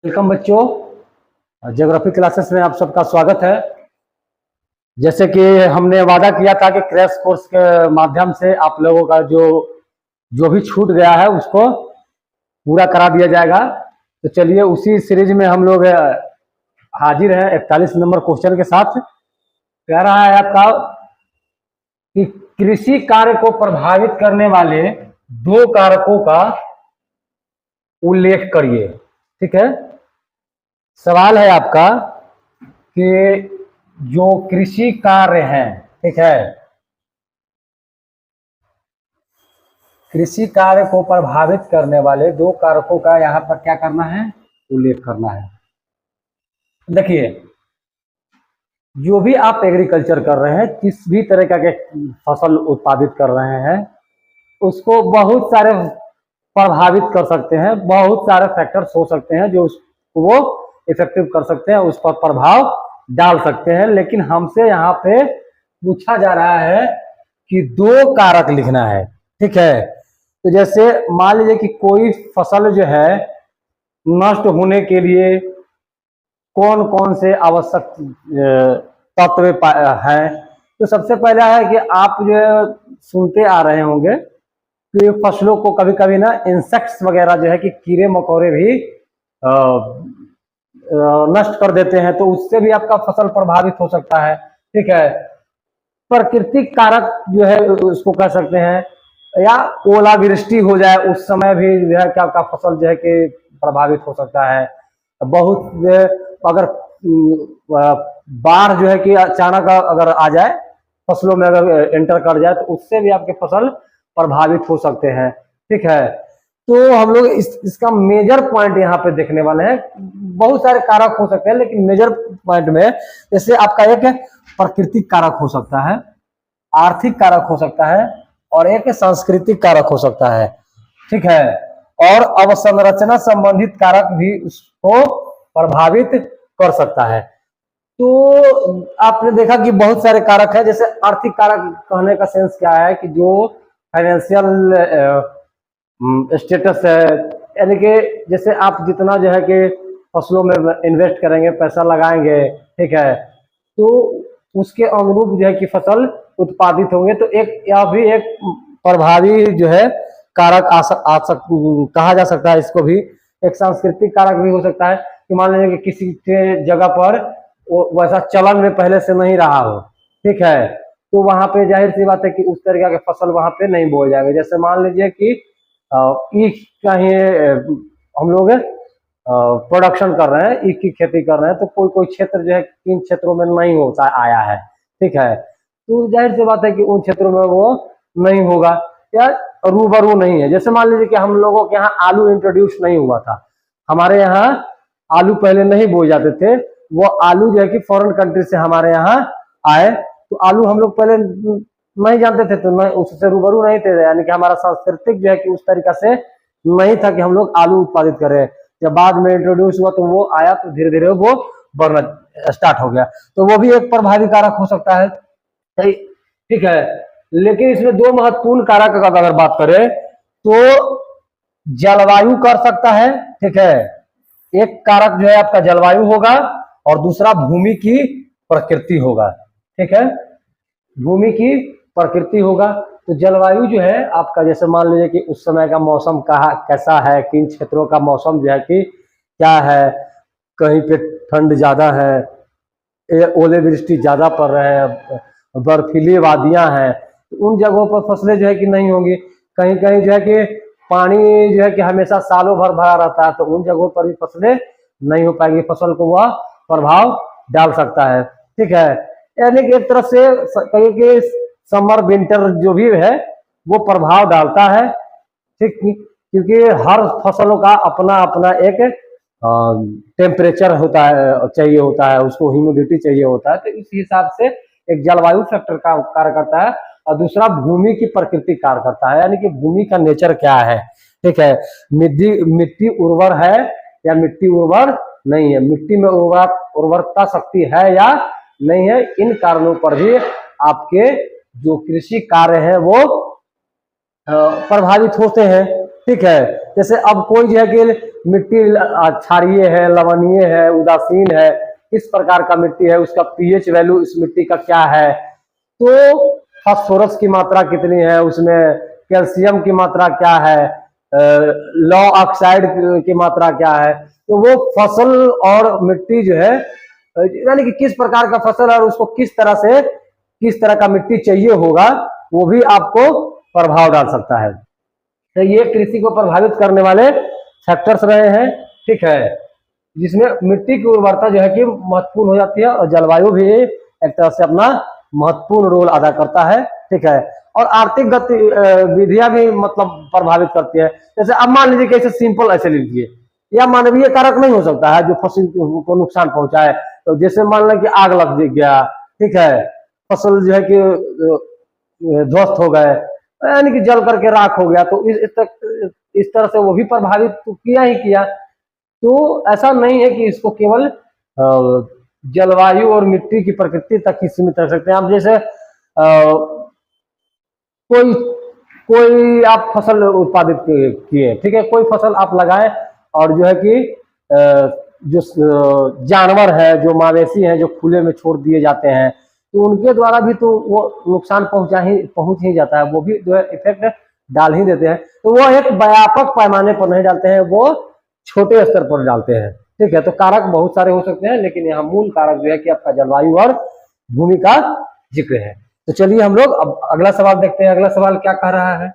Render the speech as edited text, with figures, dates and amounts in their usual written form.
Welcome बच्चों, geography classes में आप सबका स्वागत है। जैसे कि हमने वादा किया था कि क्रैश कोर्स के माध्यम से आप लोगों का जो जो भी छूट गया है उसको पूरा करा दिया जाएगा। तो चलिए उसी सीरीज में हम लोग हाजिर हैं 41 नंबर क्वेश्चन के साथ। कह रहा है आपका कि कृषि कार्य को प्रभावित करने वाले दो कारकों का उल्लेख करिए। ठीक है, सवाल है आपका कि जो कृषि कार्य हैं, ठीक है, कृषि कार्य को प्रभावित करने वाले दो कारकों का यहाँ पर क्या करना है, उल्लेख करना है। देखिए, जो भी आप एग्रीकल्चर कर रहे हैं, किस भी तरह का के फसल उत्पादित कर रहे हैं, उसको बहुत सारे प्रभावित कर सकते हैं, बहुत सारे फैक्टर्स हो सकते हैं जो वो इफेक्टिव कर सकते हैं, उस पर प्रभाव डाल सकते हैं। लेकिन हमसे यहाँ पे पूछा जा रहा है कि दो कारक लिखना है। ठीक है, तो जैसे मान लीजिए कि कोई फसल जो है नष्ट होने के लिए कौन कौन से आवश्यक तत्व हैं, तो सबसे पहला है कि आप जो सुनते आ रहे होंगे कि फसलों को कभी कभी ना इंसेक्ट्स वगैरह जो है कि कीड़े मकोड़े भी नष्ट कर देते हैं, तो उससे भी आपका फसल प्रभावित हो सकता है। ठीक है, प्राकृतिक कारक जो है उसको कह सकते हैं, या ओलावृष्टि हो जाए उस समय भी जो है कि आपका फसल जो है कि प्रभावित हो सकता है। बहुत अगर बाढ़ जो है कि अचानक अगर आ जाए, फसलों में अगर एंटर कर जाए, तो उससे भी आपके फसल प्रभावित हो सकते हैं। ठीक है, तो हम लोग इसका मेजर पॉइंट यहाँ पे देखने वाले हैं। बहुत सारे कारक हो सकते हैं, लेकिन मेजर पॉइंट में जैसे आपका एक प्राकृतिक कारक हो सकता है, आर्थिक कारक हो सकता है, और एक सांस्कृतिक कारक हो सकता है। ठीक है, और अवसंरचना संबंधित कारक भी उसको प्रभावित कर सकता है। तो आपने देखा कि बहुत सारे कारक हैं। जैसे आर्थिक कारक कहने का सेंस क्या है कि जो फाइनेंशियल स्टेटस है, यानी कि जैसे आप जितना जो है कि फसलों में इन्वेस्ट करेंगे, पैसा लगाएंगे, ठीक है, तो उसके अनुरूप जो है कि फसल उत्पादित होंगे। तो एक यह भी एक प्रभावी जो है कारक कहा जा सकता है। इसको भी एक सांस्कृतिक कारक भी हो सकता है कि मान लीजिए कि किसी जगह पर वैसा चलन में पहले से नहीं रहा हो, ठीक है, तो वहां पे जाहिर सी बात है कि उस तरीके के फसल वहां पे नहीं बोए जाएंगे। जैसे मान लीजिए कि ईख का ही हम लोग प्रोडक्शन कर रहे हैं, ईख की खेती कर रहे हैं, तो कोई कोई क्षेत्र जो है किन क्षेत्रों में नहीं होता आया है, ठीक है, तो जाहिर सी बात है कि उन क्षेत्रों में वो नहीं होगा या रूबरू नहीं है। जैसे मान लीजिए कि हम लोगों के यहाँ आलू इंट्रोड्यूस नहीं हुआ था, हमारे यहाँ आलू पहले नहीं बोए जाते थे, वो आलू जो है कि फॉरेन कंट्री से हमारे यहाँ आए, तो आलू हम लोग पहले नहीं जानते थे, तो नहीं उससे रूबरू नहीं थे, यानी कि हमारा सांस्कृतिक जो है कि उस तरीका से नहीं था कि हम लोग आलू उत्पादित करें। जब बाद में इंट्रोड्यूस हुआ तो वो आया, तो धीरे धीरे वो बढ़ना स्टार्ट हो गया, तो वो भी एक प्रभावी कारक हो सकता है। ठीक है, लेकिन इसमें दो महत्वपूर्ण कारक अगर बात करें तो जलवायु कर सकता है। ठीक है, एक कारक जो है आपका जलवायु होगा और दूसरा भूमि की प्रकृति होगा। ठीक है, भूमि की प्रकृति होगा। तो जलवायु जो है आपका, जैसे मान लीजिए कि उस समय का मौसम कहाँ कैसा है, किन क्षेत्रों का मौसम जो है कि क्या है, कहीं पे ठंड ज्यादा है, ओलावृष्टि ज्यादा पड़ रहा है, बर्फीली वादियां हैं, तो उन जगहों पर फसलें जो है कि नहीं होंगी। कहीं कहीं जो है कि पानी जो है कि हमेशा सालों भर भरा रहता है, तो उन जगहों पर भी फसलें नहीं हो पाएंगी, फसल को वह प्रभाव डाल सकता है। ठीक है, यानी कि एक तरफ से कहीं के समर विंटर जो भी है वो प्रभाव डालता है। ठीक, क्योंकि हर फसलों का अपना अपना एक टेम्परेचर होता है, चाहिए होता है, उसको ह्यूमिडिटी चाहिए होता है, तो इस हिसाब से एक जलवायु फैक्टर का कार्य करता है, और दूसरा भूमि की प्रकृति कार्य करता है, यानी कि भूमि का नेचर क्या है। ठीक है, मिट्टी उर्वर है या मिट्टी उर्वर नहीं है, मिट्टी में उर्वरता शक्ति है या नहीं है, इन कारणों पर भी आपके जो कृषि कार्य है वो प्रभावित होते हैं। ठीक है। जैसे अब कोई जो है कि मिट्टी क्षारीय है, लवणीय है, उदासीन है, इस प्रकार का मिट्टी है, उसका पीएच वैल्यू इस मिट्टी का क्या है, तो फास्फोरस की मात्रा कितनी है उसमें, कैल्शियम की मात्रा क्या है, लौ ऑक्साइड की मात्रा क्या है, तो वो फसल और मिट्टी जो है, यानी कि किस प्रकार का फसल और उसको किस तरह का मिट्टी चाहिए होगा, वो भी आपको प्रभाव डाल सकता है। तो ये कृषि को प्रभावित करने वाले फैक्टर्स रहे हैं, ठीक है, जिसमें मिट्टी की उर्वरता जो है कि महत्वपूर्ण हो जाती है, और जलवायु भी एक तरह से अपना महत्वपूर्ण रोल अदा करता है, ठीक है। और आर्थिक गतिविधियां भी मतलब प्रभावित करती है। जैसे अब मान लीजिए कि ऐसे सिंपल ऐसे लीजिए, या मानवीय कारक नहीं हो सकता है जो फसल को नुकसान पहुंचाए, तो जैसे मान लें कि आग लग गया, ठीक है, फसल जो है कि ध्वस्त हो गए, यानी कि जल करके राख हो गया, तो इस तरह से वो भी प्रभावित तो किया ही किया। तो ऐसा नहीं है कि इसको केवल जलवायु और मिट्टी की प्रकृति तक ही सीमित रख सकते हैं आप। जैसे कोई कोई आप फसल उत्पादित किए, ठीक है, कोई फसल आप लगाए, और जो है कि जो जानवर है, जो मवेशी हैं, जो खुले में छोड़ दिए जाते हैं, तो उनके द्वारा भी तो वो नुकसान पहुंच ही जाता है, वो भी जो है इफेक्ट डाल ही देते हैं। तो वो एक व्यापक पैमाने पर नहीं डालते हैं, वो छोटे स्तर पर डालते हैं, ठीक है। तो कारक बहुत सारे हो सकते हैं, लेकिन यहाँ मूल कारक जो है कि आपका जलवायु और भूमि का जिक्र है। तो चलिए हम लोग अब अगला सवाल देखते हैं। अगला सवाल क्या कह रहा है।